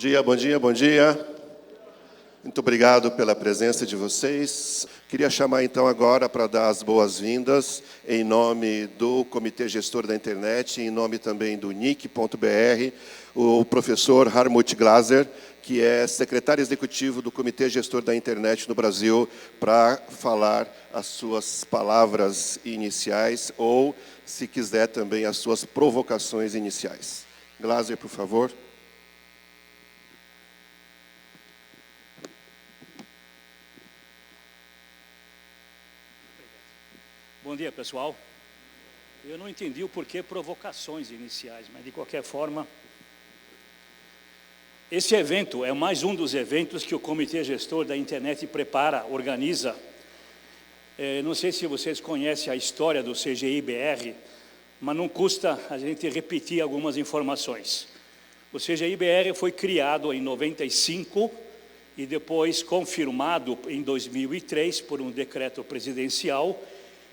Bom dia, bom dia. Muito obrigado pela presença de vocês. Queria chamar então agora para dar as boas-vindas em nome do Comitê Gestor da Internet, em nome também do NIC.br, o professor Hartmut Glaser, que é secretário executivo do Comitê Gestor da Internet no Brasil, para falar as suas palavras iniciais ou, se quiser, também as suas provocações iniciais. Glaser, por favor. Bom dia, pessoal. Eu não entendi o porquê provocações iniciais, mas, de qualquer forma, esse evento é mais um dos eventos que o Comitê Gestor da Internet prepara, organiza. Não sei se vocês conhecem a história do CGI-BR, mas não custa a gente repetir algumas informações. O CGI-BR foi criado em 95 e depois confirmado em 2003 por um decreto presidencial.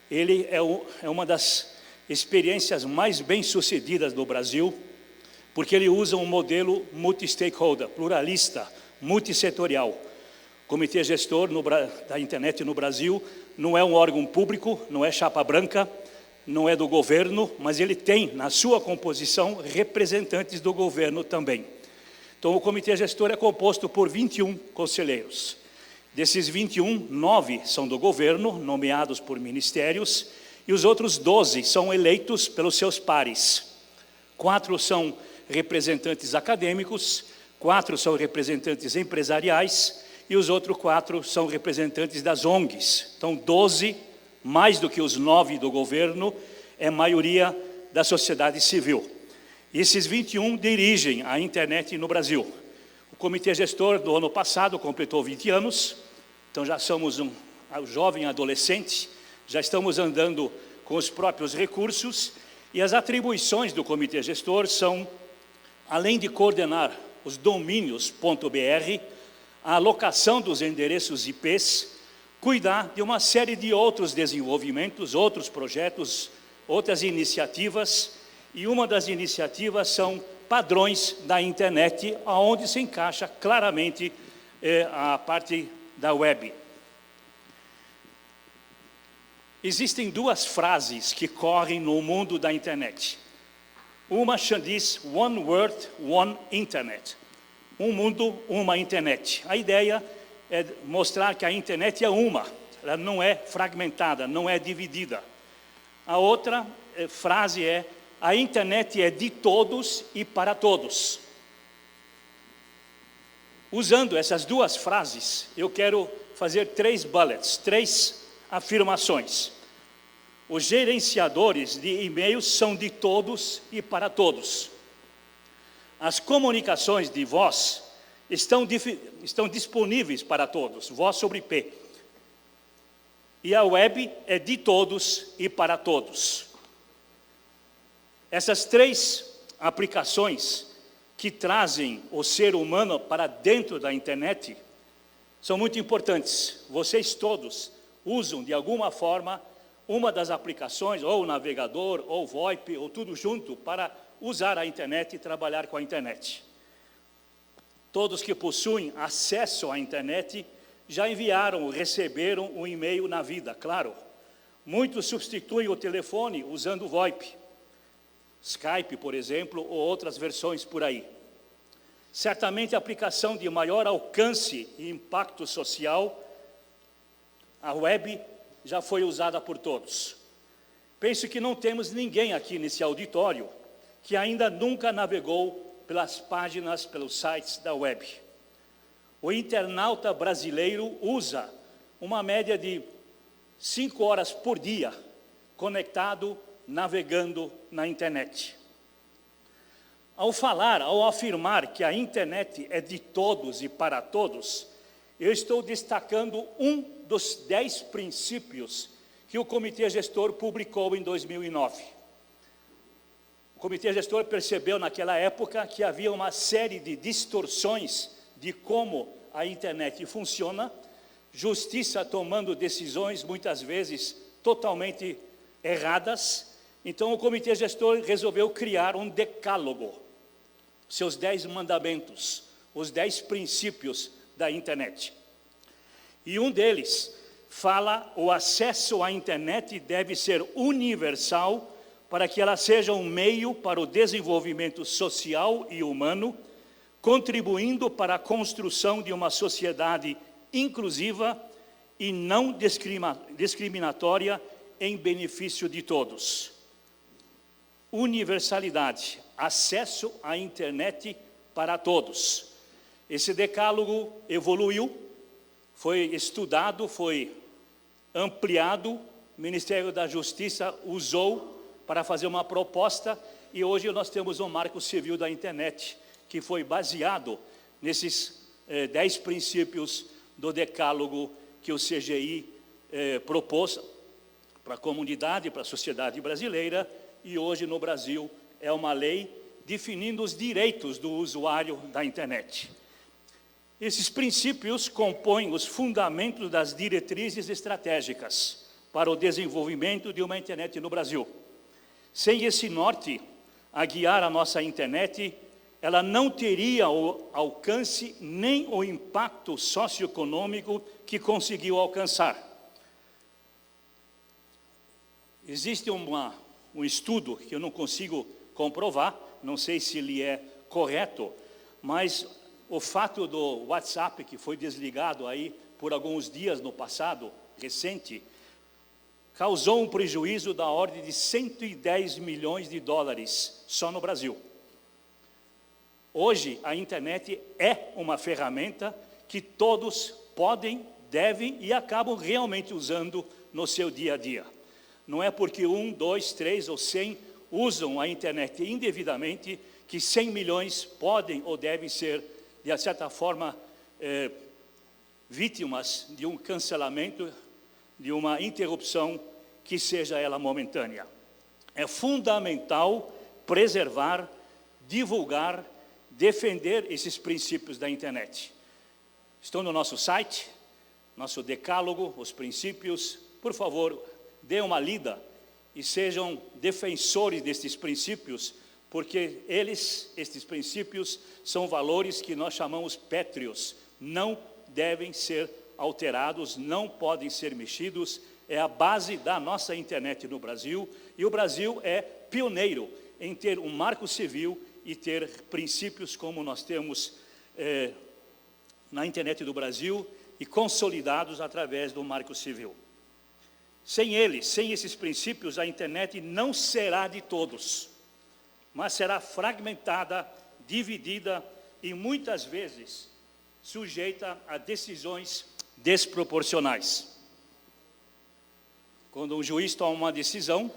Ele é uma das experiências mais bem-sucedidas do Brasil, porque ele usa um modelo multi-stakeholder, pluralista, multissetorial. O Comitê Gestor da Internet no Brasil não é um órgão público, não é chapa branca, não é do governo, mas ele tem, na sua composição, representantes do governo também. Então, o Comitê Gestor é composto por 21 conselheiros. Desses 21, 9 são do governo, nomeados por ministérios, e os outros 12 são eleitos pelos seus pares. 4 são representantes acadêmicos, 4 são representantes empresariais, e os outros 4 são representantes das ONGs. Então, 12, mais do que os 9 do governo, é a maioria da sociedade civil. E esses 21 dirigem a internet no Brasil. O Comitê Gestor do ano passado completou 20 anos, então já somos um jovem adolescente, já estamos andando com os próprios recursos, e as atribuições do Comitê Gestor são, além de coordenar os domínios.br, a alocação dos endereços IPs, cuidar de uma série de outros desenvolvimentos, outros projetos, outras iniciativas, e uma das iniciativas são padrões da internet, onde se encaixa claramente a parte da web. Existem 2 frases que correm no mundo da internet. Uma diz, one word, one internet. Um mundo, uma internet. A ideia é mostrar que a internet é uma, ela não é fragmentada, não é dividida. A outra frase é, a internet é de todos e para todos. Usando essas 2 frases, eu quero fazer 3 bullets, 3 afirmações. Os gerenciadores de e-mails são de todos e para todos. As comunicações de voz estão disponíveis para todos, voz sobre IP. E a web é de todos e para todos. Essas 3 aplicações que trazem o ser humano para dentro da internet são muito importantes. Vocês todos usam, de alguma forma, uma das aplicações, ou o navegador, ou o VoIP, ou tudo junto, para usar a internet e trabalhar com a internet. Todos que possuem acesso à internet já enviaram ou receberam um e-mail na vida, claro. Muitos substituem o telefone usando o VoIP. Skype, por exemplo, ou outras versões por aí. Certamente a aplicação de maior alcance e impacto social, a web, já foi usada por todos. Penso que não temos ninguém aqui nesse auditório que ainda nunca navegou pelas páginas, pelos sites da web. O internauta brasileiro usa uma média de 5 horas por dia conectado, navegando na internet. Ao afirmar que a internet é de todos e para todos, eu estou destacando um dos 10 princípios que o Comitê Gestor publicou em 2009. O Comitê Gestor percebeu naquela época que havia uma série de distorções de como a internet funciona, justiça tomando decisões muitas vezes totalmente erradas. Então o Comitê Gestor resolveu criar um decálogo, seus 10 mandamentos, os 10 princípios da internet. E um deles fala: o acesso à internet deve ser universal para que ela seja um meio para o desenvolvimento social e humano, contribuindo para a construção de uma sociedade inclusiva e não discriminatória em benefício de todos. Universalidade, acesso à internet para todos. Esse decálogo evoluiu, foi estudado, foi ampliado, o Ministério da Justiça usou para fazer uma proposta, e hoje nós temos um marco civil da internet, que foi baseado nesses 10 princípios do decálogo que o CGI propôs para a comunidade, para a sociedade brasileira, e hoje no Brasil é uma lei definindo os direitos do usuário da internet. Esses princípios compõem os fundamentos das diretrizes estratégicas para o desenvolvimento de uma internet no Brasil. Sem esse norte a guiar a nossa internet, ela não teria o alcance nem o impacto socioeconômico que conseguiu alcançar. Existe um estudo que eu não consigo comprovar, não sei se ele é correto, mas o fato do WhatsApp, que foi desligado aí por alguns dias no passado, recente, causou um prejuízo da ordem de 110 milhões de dólares só no Brasil. Hoje, a internet é uma ferramenta que todos podem, devem e acabam realmente usando no seu dia a dia. Não é porque 1, 2, 3 ou 100 usam a internet indevidamente que 100 milhões podem ou devem ser, de certa forma, vítimas de um cancelamento, de uma interrupção, que seja ela momentânea. É fundamental preservar, divulgar, defender esses princípios da internet. Estão no nosso site, nosso decálogo, os princípios. Por favor, dê uma lida e sejam defensores destes princípios, porque estes princípios são valores que nós chamamos pétreos, não devem ser alterados, não podem ser mexidos, é a base da nossa internet no Brasil, e o Brasil é pioneiro em ter um marco civil e ter princípios como nós temos na internet do Brasil e consolidados através do marco civil. Sem eles, sem esses princípios, a internet não será de todos, mas será fragmentada, dividida e muitas vezes sujeita a decisões desproporcionais. Quando um juiz toma uma decisão,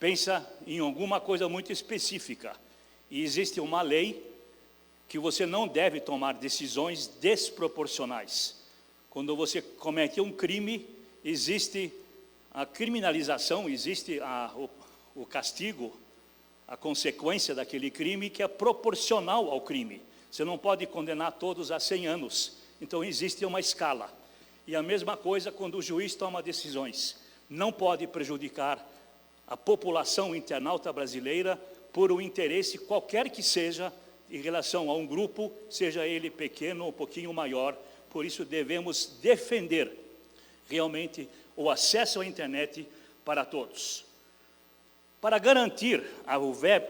pensa em alguma coisa muito específica, e existe uma lei que você não deve tomar decisões desproporcionais. Quando você comete um crime, existe a criminalização, existe o castigo, a consequência daquele crime que é proporcional ao crime. Você não pode condenar todos a 100 anos, então existe uma escala. E a mesma coisa quando o juiz toma decisões. Não pode prejudicar a população internauta brasileira por um interesse qualquer que seja em relação a um grupo, seja ele pequeno ou um pouquinho maior. Por isso devemos defender realmente o acesso à internet para todos. Para garantir a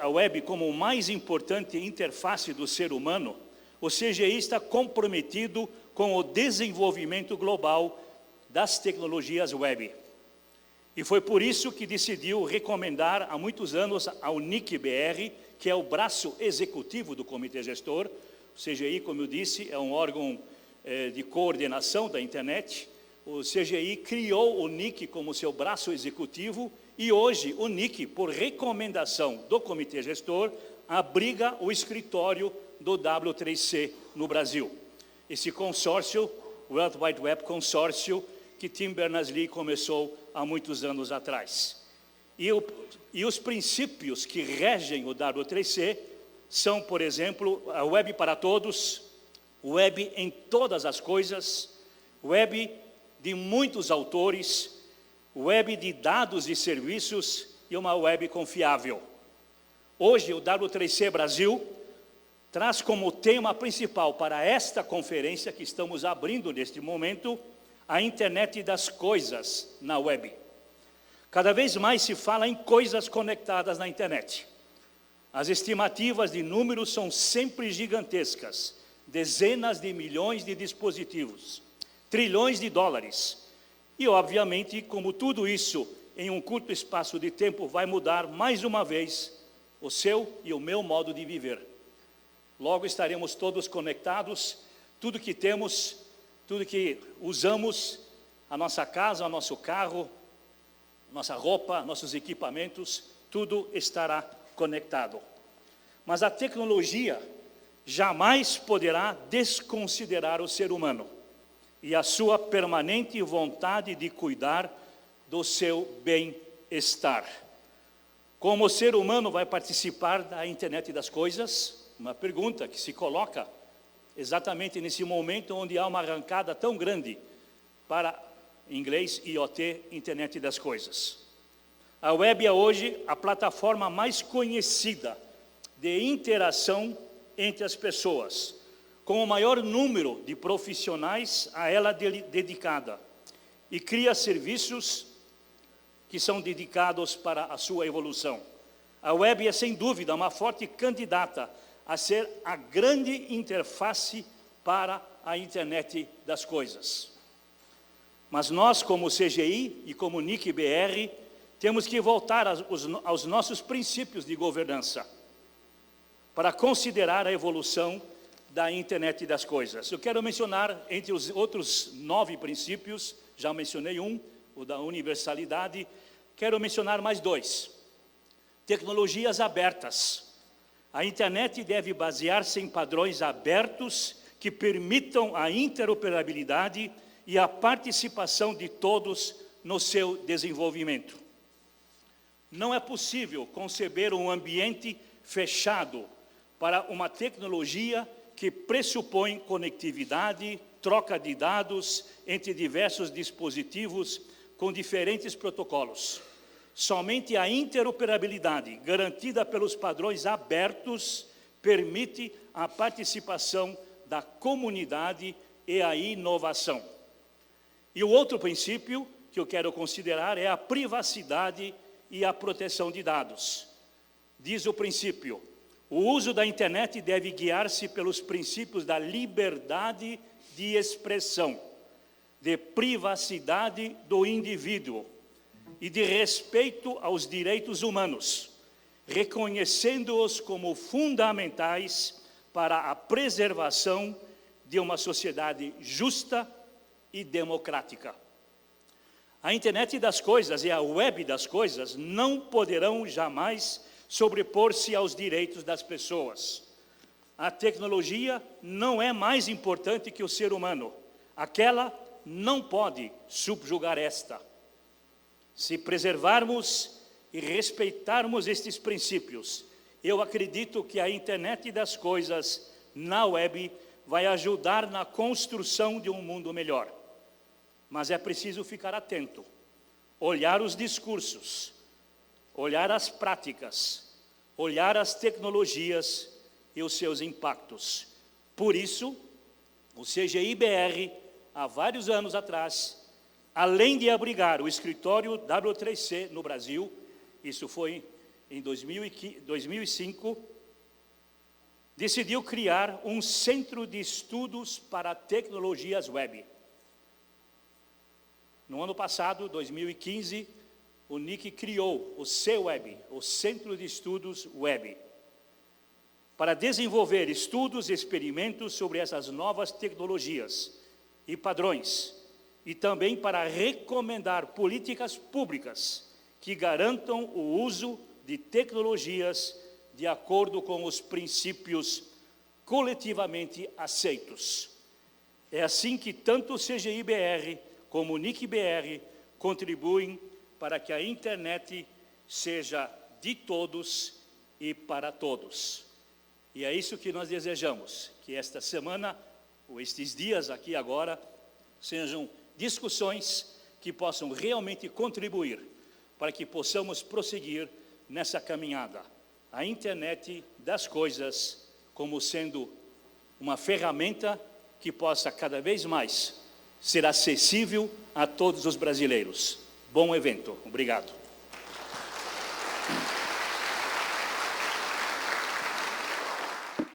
web como a mais importante interface do ser humano, o CGI está comprometido com o desenvolvimento global das tecnologias web. E foi por isso que decidiu recomendar há muitos anos ao NIC-BR, que é o braço executivo do Comitê Gestor. O CGI, como eu disse, é um órgão de coordenação da internet. O CGI criou o NIC como seu braço executivo e hoje o NIC, por recomendação do Comitê Gestor, abriga o escritório do W3C no Brasil. Esse consórcio, o World Wide Web Consórcio, que Tim Berners-Lee começou há muitos anos atrás. E os princípios que regem o W3C são, por exemplo, a web para todos, web em todas as coisas, web de muitos autores, web de dados e serviços e uma web confiável. Hoje o W3C Brasil traz como tema principal para esta conferência que estamos abrindo neste momento, a internet das coisas na web. Cada vez mais se fala em coisas conectadas na internet. As estimativas de números são sempre gigantescas. Dezenas de milhões de dispositivos, trilhões de dólares. E, obviamente, como tudo isso, em um curto espaço de tempo, vai mudar mais uma vez o seu e o meu modo de viver. Logo estaremos todos conectados, tudo que temos, tudo que usamos, a nossa casa, o nosso carro, nossa roupa, nossos equipamentos, tudo estará conectado. Mas a tecnologia jamais poderá desconsiderar o ser humano e a sua permanente vontade de cuidar do seu bem-estar. Como o ser humano vai participar da internet das coisas? Uma pergunta que se coloca exatamente nesse momento onde há uma arrancada tão grande para, em inglês, IoT, internet das coisas. A web é hoje a plataforma mais conhecida de interação entre as pessoas, com o maior número de profissionais a ela dedicada, e cria serviços que são dedicados para a sua evolução. A web é, sem dúvida, uma forte candidata a ser a grande interface para a internet das coisas. Mas nós, como CGI e como NIC-BR, temos que voltar aos nossos princípios de governança, para considerar a evolução da internet das coisas. Eu quero mencionar, entre os outros 9 princípios, já mencionei um, o da universalidade, quero mencionar mais 2. Tecnologias abertas. A internet deve basear-se em padrões abertos que permitam a interoperabilidade e a participação de todos no seu desenvolvimento. Não é possível conceber um ambiente fechado para uma tecnologia que pressupõe conectividade, troca de dados entre diversos dispositivos com diferentes protocolos. Somente a interoperabilidade, garantida pelos padrões abertos, permite a participação da comunidade e a inovação. E o outro princípio que eu quero considerar é a privacidade e a proteção de dados. Diz o princípio: o uso da internet deve guiar-se pelos princípios da liberdade de expressão, de privacidade do indivíduo e de respeito aos direitos humanos, reconhecendo-os como fundamentais para a preservação de uma sociedade justa e democrática. A internet das coisas e a web das coisas não poderão jamais sobrepor-se aos direitos das pessoas. A tecnologia não é mais importante que o ser humano. Aquela não pode subjugar esta. Se preservarmos e respeitarmos estes princípios, eu acredito que a internet das coisas na web vai ajudar na construção de um mundo melhor. Mas é preciso ficar atento, olhar os discursos, olhar as práticas, olhar as tecnologias e os seus impactos. Por isso, o CGI-BR, há vários anos atrás, além de abrigar o escritório W3C no Brasil, isso foi em 2005, decidiu criar um centro de estudos para tecnologias web. No ano passado, 2015, o NIC criou o CWeb, o Centro de Estudos Web, para desenvolver estudos e experimentos sobre essas novas tecnologias e padrões, e também para recomendar políticas públicas que garantam o uso de tecnologias de acordo com os princípios coletivamente aceitos. É assim que tanto o CGI-BR como o NIC-BR contribuem para que a internet seja de todos e para todos. E é isso que nós desejamos, que esta semana, ou estes dias aqui agora, sejam discussões que possam realmente contribuir para que possamos prosseguir nessa caminhada. A internet das coisas como sendo uma ferramenta que possa cada vez mais ser acessível a todos os brasileiros. Bom evento. Obrigado.